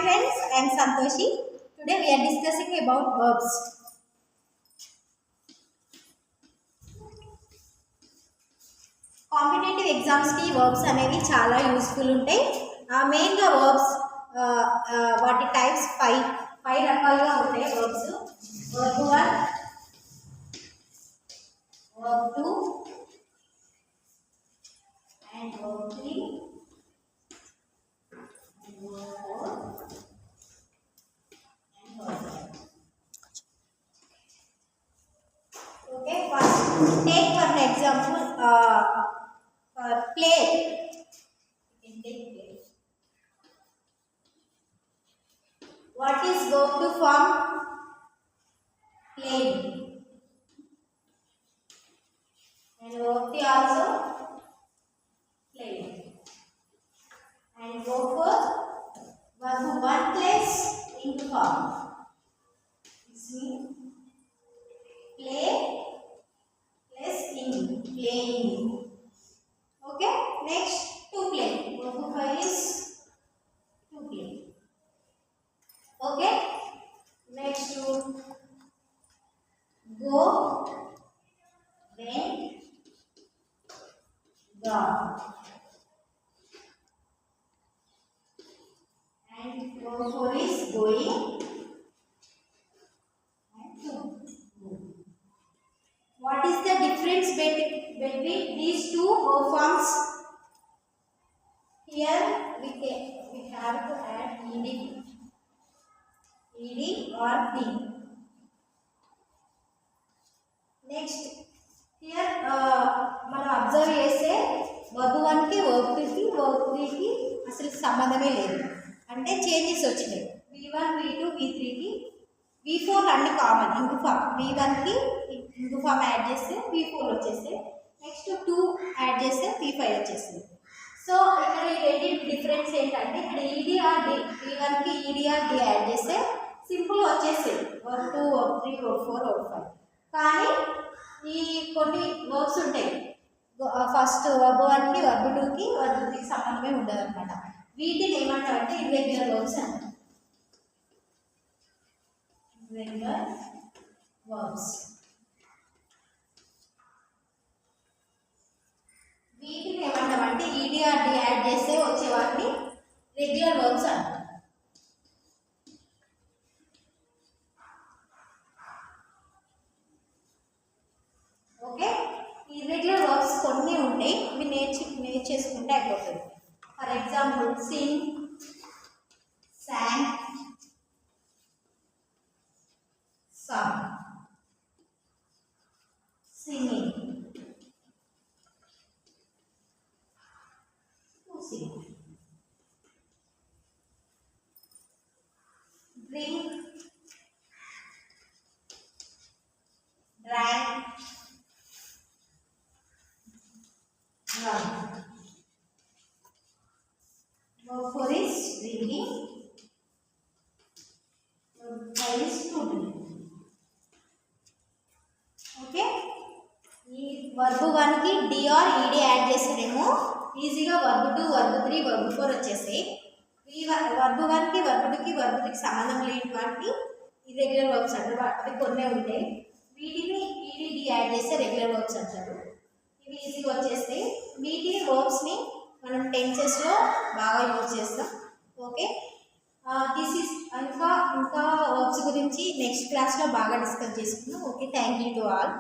friends, I am Santoshi. Today we are discussing about verbs. Competitive ఎగ్జామ్స్కి verbs అనేవి చాలా useful ఉంటాయి. మెయిన్గా వర్బ్స్ వాటి టైప్స్ ఫైవ్ రకాలుగా ఉంటాయి verbs. Verb 1, verb 2 and verb 3 and verb 4 and verb 5. Okay, first take for an example play. You can take play. What is verb to form? Playing. And verb 3 also playing. And verb 4, verb 1 place into form. This means play plus in, playing. Okay, next to play. Verb 5 is to play. Okay, next to go, went, gone. And verb 4 is going and to go. What is the difference between these two verb forms? Here we have to add ed or d. Next, here మనం observe చేస్తే verb 1కి verb 2కి verb 3కి అసలు సంబంధమే లేదు, అంటే changes వచ్చినాయి. v1 v2 v3కి v4 అన్ని కామన్ ఇంగు ఫామ్. v1కి ఇంగు ఫామ్ యాడ్ చేస్తే v4 వచ్చేస్తాయి. నెక్స్ట్ 2 యాడ్ చేస్తే v5 వచ్చేస్తుంది. సో ఇక్కడ ఈ రెండింటి డిఫరెన్స్ ఏంటంటే ఇక్కడ ఈడి ఆర్ డి, v1కి ఈడి ఆర్ డి యాడ్ చేస్తే సింపుల్ వచ్చేస్తాయి వర్బ్ 2 వర్బ్ 3 వర్బ్ 4 వర్బ్ 5. కానీ ఈ కొన్ని వర్బ్స్ ఉంటాయి, ఫస్ట్ వర్బ్ 1కి వర్బ్ 2కి వర్బ్ 3కి సంబంధమే ఉండదు అనమాట. వీటిని ఏమంటారంటే ఇర్రెగ్యులర్ వర్బ్స్ అంటారు. Irregular verbs. వీటిని ఏమంటామంటే ఈడిఆర్డి యాడ్ చేస్తే వచ్చే వాటిని రెగ్యులర్ వర్బ్స్ అంటారు. ఓకే, ఇర్రెగ్యులర్ వర్బ్స్ కొన్ని ఉంటాయి, ఇవి నేర్చేసుకుంటే అయిపోతుంది. For example Singh, sang, sung, singing, to sing, drink, drank, drunk. Verb 4 is drinking. Verb 5 is to drink. Okay, ఈ వర్బ్ 1కి డి ఆర్ ఈడి యాడ్ చేస్తారేమో ఈజీగా వర్బ్ 2 వర్బ్ 3 వర్బ్ 4 వచ్చేసాయి. ఈ వర్బ్ 1కి వర్బ్ 2కి వర్బ్ 3కి సంబంధం లేని వాటికి ఇర్రెగ్యులర్ వర్బ్స్ అంటారు. అవి కొన్నే ఉంటాయి, వీటిని ఈడి డి యాడ్ చేస్తే రెగ్యులర్ వర్బ్స్ అంటారు. ఇవి ఈజీగా వచ్చేస్తాయి. వీటి వర్బ్స్ని మనం టెన్సెస్లో బాగా యూజ్ చేస్తాం. ఓకే, దిస్ ఈస్ ఇంకా వర్బ్స్ గురించి నెక్స్ట్ క్లాస్లో బాగా డిస్కస్ చేసుకుందాం. Okay, thank you to all.